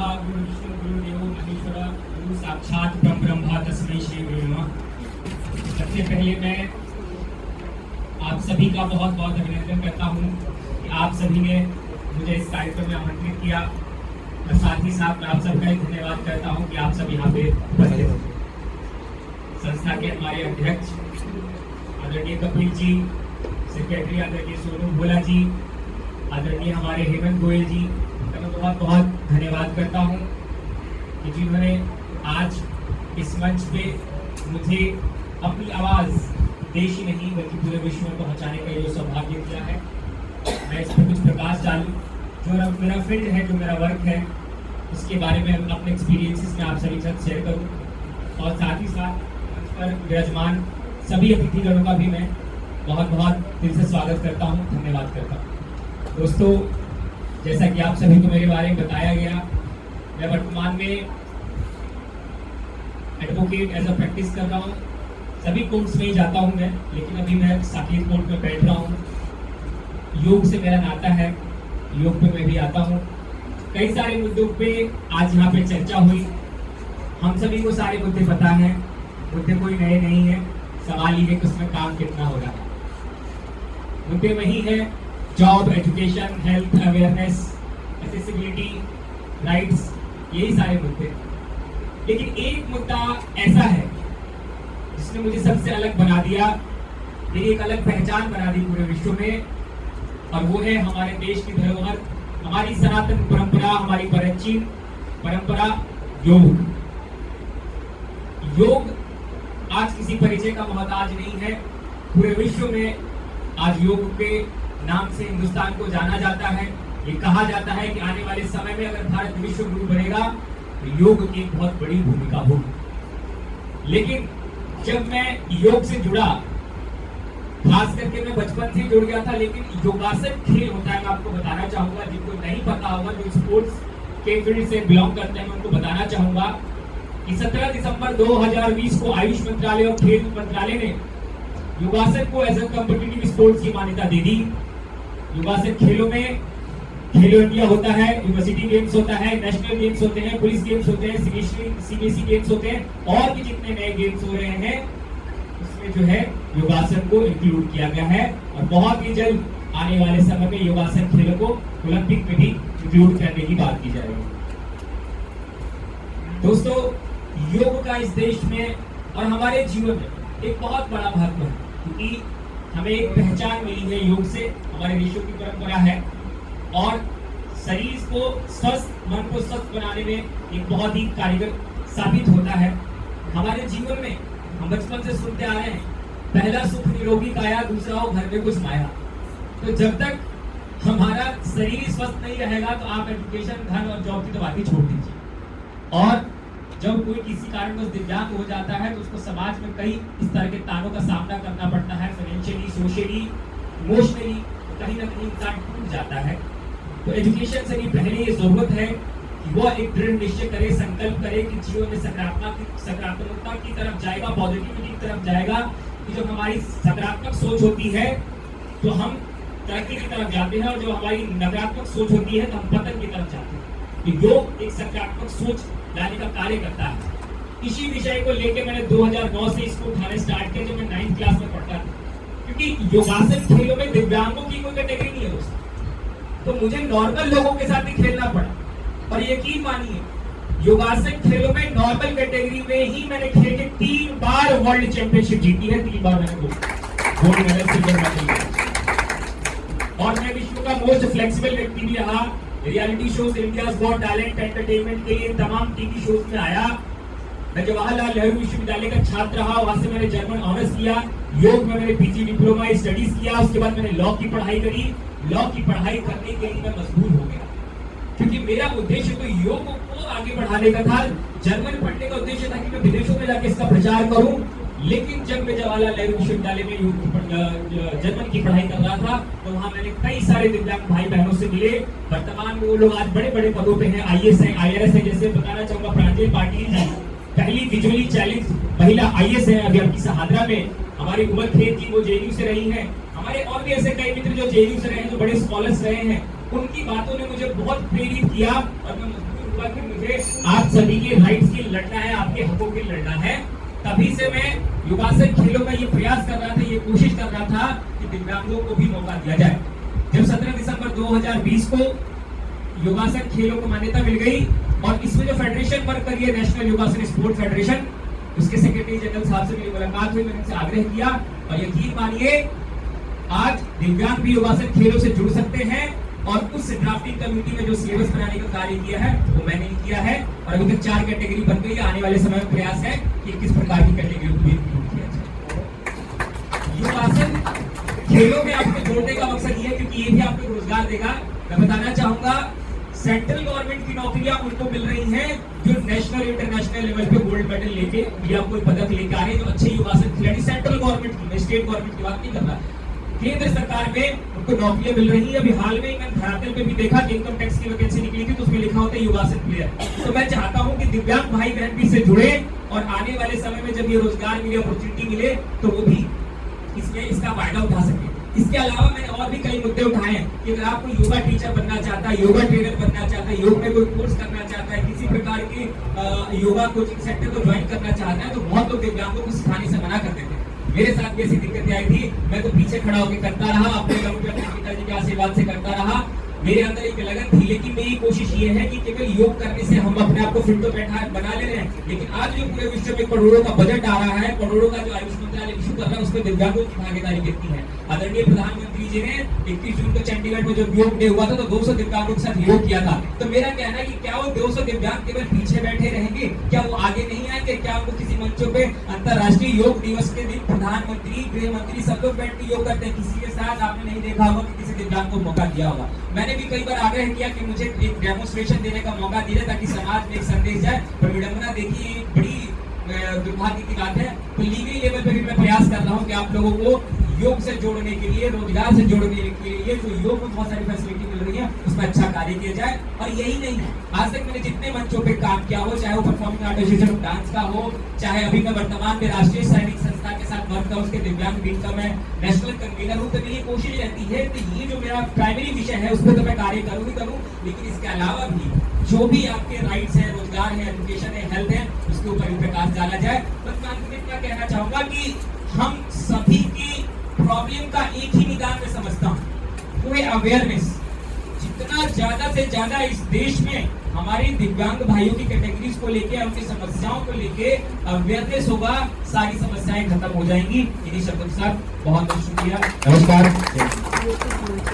गुरु विष्णु गुरुदेवो महेश्वरा गुरु साक्षात परम ब्रह्मा तस्मै श्री गुरु नमः। सबसे पहले मैं आप सभी का बहुत बहुत अभिनंदन करता हूँ कि आप सभी ने मुझे इस कार्यक्रम में आमंत्रित किया और साथ ही साथ मैं आप सबका एक धन्यवाद करता हूँ कि आप सब यहाँ पे उपस्थित हो। संस्था के हमारे अध्यक्ष आदरणीय कपिल जी, सेक्रेटरी आदरणीय सोनू भोला जी, आदरणीय हमारे हेमंत गोयल जी, मैं बहुत बहुत धन्यवाद करता हूँ कि जिन्होंने आज इस मंच पे मुझे अपनी आवाज़ देश ही नहीं बल्कि पूरे विश्व में पहुँचाने का जो सौभाग्य दिया है। मैं इस पर कुछ प्रकाश डालूं, जो मेरा फील्ड है, जो मेरा वर्क है, उसके बारे में अपने एक्सपीरियंसेस में आप सभी के साथ शेयर करूं और साथ ही साथ मंच पर विराजमान सभी अतिथिगणों का भी मैं बहुत बहुत दिल से स्वागत करता हूं, धन्यवाद करता हूं। दोस्तों, जैसा कि आप सभी को मेरे बारे में बताया गया, मैं वर्तमान में एडवोकेट एज अ प्रैक्टिस कर रहा हूँ। सभी कोर्ट्स में ही जाता हूँ मैं, लेकिन अभी मैं साकेत कोर्ट में बैठ रहा हूँ। योग से मेरा नाता है, योग पे मैं भी आता हूँ। कई सारे मुद्दों पे आज यहाँ पे चर्चा हुई। हम सभी को सारे मुद्दे पता हैं, मुद्दे कोई नए नहीं है, सवाल ये है कि उसमें काम कितना हो रहा है। मुद्दे वही है, job, education, health, awareness, accessibility, rights, यही सारे मुद्दे। लेकिन एक मुद्दा ऐसा है जिसने मुझे सबसे अलग बना दिया, मेरी एक अलग पहचान बना दी पूरे विश्व में, और वो है हमारे देश की धरोहर, हमारी सनातन परंपरा, हमारी प्राचीन परंपरा योग। योग आज किसी परिचय का मोहताज नहीं है। पूरे विश्व में आज योग के नाम से हिंदुस्तान को जाना जाता है। ये कहा जाता है कि आने वाले समय में अगर भारत विश्व गुरु बनेगा तो योग की एक बहुत बड़ी भूमिका होगी। लेकिन जब मैं योग से जुड़ा, खास करके मैं बचपन से जुड़ गया था, लेकिन योगासन खेल होता है, मैं आपको बताना चाहूंगा, जिनको नहीं पता होगा, जो स्पोर्ट्स के फील्ड से बिलोंग करते हैं, मैं उनको बताना चाहूंगा कि 17 दिसंबर 2020 को आयुष मंत्रालय और खेल मंत्रालय ने योगासन को एज ए कॉम्पिटिटिव स्पोर्ट्स की मान्यता दे दी। योगासन खेलों में खेलो इंडिया होता है, यूनिवर्सिटी गेम्स होता है, नेशनल गेम्स होते हैं, पुलिस गेम्स होते हैं, सीबीएसई गेम्स होते हैं, और भी जितने नए गेम्स हो रहे हैं उसमें जो है योगासन को इंक्लूड किया गया है। और बहुत ही जल्द आने वाले समय में योगासन खेलों को ओलंपिक में भी इंक्लूड करने की बात की जा रही है। दोस्तों, योग का इस देश में और हमारे जीवन में एक बहुत बड़ा महत्व है, क्योंकि हमें एक पहचान मिली है योग से, हमारे देशों की परंपरा है, और शरीर को स्वस्थ, मन को स्वस्थ बनाने में एक बहुत ही कारगर साबित होता है। हमारे जीवन में हम बचपन से सुनते आ रहे हैं, पहला सुख निरोगी काया, दूसरा हो घर में कुछ माया। तो जब तक हमारा शरीर स्वस्थ नहीं रहेगा तो आप एजुकेशन, धन और जॉब की तो बात ही छोड़ दीजिए। और जब कोई किसी कारणवश दिव्यांग हो जाता है तो उसको समाज में कई इस तरह के तानों का सामना करना पड़ता है, फाइनेंशियली, सोशली, इमोशनली, कहीं ना कहीं इंसान टूट जाता है। तो एजुकेशन से भी पहले ये जरूरत है कि वो एक दृढ़ निश्चय करे, संकल्प करे कि जीवन में सकारात्मकता की तरफ जाएगा, पॉजिटिविटी की तरफ जाएगा। कि जब हमारी सकारात्मक सोच होती है तो हम तरक्की की तरफ जाते हैं, और जब हमारी नकारात्मक सोच होती है तो हम पतन की तरफ जाते हैं। तो योग एक सकारात्मक सोच लाने का कार्य करता है। इसी विषय को लेकर मैंने 2009 से इसको उठाना स्टार्ट किया, जब मैं 9th क्लास में पढ़ता था, क्योंकि योगासन खेलों में दिव्यांगों की कोई कैटेगरी नहीं है दोस्तों। तो मुझे नॉर्मल लोगों के साथ भी खेलना पड़ा, और यकीन मानिए योगासन खेलों में नॉर्मल कैटेगरी में ही मैंने खेल के 3 बार वर्ल्ड चैंपियनशिप जीती है। 3 बार मैंने गोल्ड मेडल, सिल्वर मेडल, और मैं विश्व का मोस्ट फ्लेक्सिबल व्यक्ति भी रहा। Reality shows, India's got talent, entertainment के लिए तमाम टीवी शोज में आया। मैं जवाहरलाल नेहरू विश्वविद्यालय का छात्र रहा, वहां से मैंने जर्मन ऑनर्स किया। योग में मैंने पीजी डिप्लोमा स्टडीज किया। उसके बाद मैंने लॉ की पढ़ाई करी। लॉ की पढ़ाई करने के लिए मैं मजबूर हो गया, क्योंकि मेरा उद्देश्य तो योग को आगे बढ़ाने का था। जर्मन पढ़ने का उद्देश्य था कि मैं विदेशों में जाके इसका प्रचार करूं। लेकिन जब मैं जवाहरलाल नेहरू विश्वविद्यालय में जर्मन की पढ़ाई कर रहा था तो वहां मैंने कई सारे दिव्यांग भाई बहनों से मिले। वर्तमान में वो लोग आज बड़े बड़े पदों पे हैं, आईएएस है, IRS है। जैसे बताना चाहूंगा, प्रांजल पाटिल जी पहली विजुअली चैलेंज महिला IAS है अभी आपकी सहादरा में। हमारी उमर खेत जी वो JU से रही हैं। हमारे और भी ऐसे कई मित्र जो JU से रहे हैं, जो बड़े स्कॉलर्स रहे हैं। उनकी बातों ने मुझे बहुत प्रेरित किया और मैं मजबूर हुआ कि मुझे आप सभी के राइट्स की लड़ना है, आपके हकों की लड़ना है। तभी से मैं योगासन खेलों का ये प्रयास कर रहा था, ये कोशिश कर रहा था कि दिव्यांगों को भी मौका दिया जाए। जब 17 दिसंबर 2020 को योगासन खेलों को मान्यता मिल गई और इसमें जो फेडरेशन वर्क करी है नेशनल योगासन स्पोर्ट फेडरेशन, उसके सेक्रेटरी जनरल साहब से मेरी मुलाकात हुई, मैंने उनसे आग्रह किया और यकीन मानिए आज दिव्यांग भी योगासन खेलों से जुड़ सकते हैं। और उस ड्राफ्टिंग कमेटी में जो सिलेबस बनाने का कार्य किया है वो मैंने ही किया है और अभी तक 4 कैटेगरी बन गई है। आने वाले समय में प्रयास है कि किस प्रकार की कैटेगरी को भी इंक्लूड किया जाए। योगासन खेलों में आपको जोड़ने का मकसद ये है क्योंकि ये भी आपको रोजगार देगा। मैं बताना चाहूंगा सेंट्रल गवर्नमेंट की नौकरियां उनको मिल रही हैं जो नेशनल इंटरनेशनल लेवल पे गोल्ड मेडल लेके या कोई पदक लेके आ रहे हैं, जो अच्छे योगासन खिलाड़ी सेंट्रल गवर्नमेंट की, स्टेट गवर्नमेंट की बात नहीं कर रहा, केंद्र सरकार में उनको नौकरियां मिल रही है। अभी हाल में मैंने धरातल पे भी देखा कि इनकम टैक्स की वैकेंसी निकली थी तो उसमें लिखा होता है योगासन प्लेयर। तो मैं चाहता हूं कि दिव्यांग भाई बहन भी इससे जुड़े और आने वाले समय में जब ये रोजगार मिले, अपॉर्चुनिटी मिले तो वो भी इसमें इसका फायदा उठा सके। इसके अलावा मैंने और भी कई मुद्दे उठाए हैं कि अगर आप कोई योगा टीचर बनना चाहता है, योगा ट्रेनर बनना चाहता है, योग में कोई कोर्स करना चाहता है, किसी प्रकार की योगा कोचिंग सेंटर को ज्वाइन करना चाहता है, तो बहुत लोग दिव्यांगों को सिखाने से मना करते थे। मेरे साथ भी ऐसी दिक्कतें आई थी, मैं तो पीछे खड़ा होकर करता रहा, अपने पिताजी के आशीर्वाद से करता रहा। मेरे अंदर एक लगन थी, लेकिन मेरी कोशिश ये है कि केवल योग करने से हम अपने आप को फिट तो बैठा बना ले रहे हैं, लेकिन आज जो पूरे विश्व में करोड़ों का बजट आ रहा है, करोड़ों का जो आयुष मंत्रालय इशू कर रहा है, उसमें दिव्यांगों की भागीदारी कितनी है। आदरणीय प्रधानमंत्री जी ने 21 जून को चंडीगढ़ में जब योग डे हुआ था तो 200 दिव्यांगों के साथ योग किया था। तो मेरा कहना है कि क्या वो 200 दिव्यांग केवल पीछे बैठे रहेंगे, क्या वो आगे नहीं आएंगे, क्या उनको किसी मंचों पे अंतर्राष्ट्रीय योग दिवस के दिन प्रधानमंत्री, गृह मंत्री सब लोग बैठ के योग करते हैं, किसी के साथ आपने नहीं देखा होगा कि किसी दिव्यांग को मौका दिया होगा। मैंने भी कई बार आग्रह किया कि मुझे एक डेमोन्स्ट्रेशन देने का मौका दिया ताकि समाज में एक संदेश जाए, पर विडंबना देखिए बड़ी दुर्भाग्य की बात है। तो लीगली लेवल पे भी मैं प्रयास कर रहा हूँ कि आप लोगों को योग से जोड़ने के लिए, रोजगार से जोड़ने के लिए जो योग में बहुत सारी फैसिलिटी मिल रही है उसमें अच्छा कार्य किया जाए। और यही नहीं है, आज तक मैंने जितने मंचों पे काम किया हो, चाहे वो performing art association of dance का हो, चाहे अभी मैं वर्तमान में राष्ट्रीय सैनिक संस्था के साथ वर्क का उसके दिव्यांग विंग का मैं नेशनल कन्वीनर हूँ, तो मेरी कोशिश रहती है कि ये जो मेरा प्राइमरी विषय है उस पर तो मैं कार्य करूँ ही करूँ, लेकिन इसके अलावा भी जो भी आपके राइट्स है, रोजगार है, एजुकेशन है, हेल्थ है, उसके ऊपर भी प्रकाश डाला जाए। बस मैं अंत में क्या कहना चाहूंगा कि हम सभी की प्रॉब्लम का एक ही निदान में समझता हूँ, वो है अवेयरनेस। जितना ज्यादा से ज्यादा इस देश में हमारे दिव्यांग भाइयों की कैटेगरीज को लेके, उनकी समस्याओं को लेके अवेयरनेस होगा, सारी समस्याएं खत्म हो जाएंगी। इन्हीं शब्दों के साथ बहुत बहुत शुक्रिया, नमस्कार।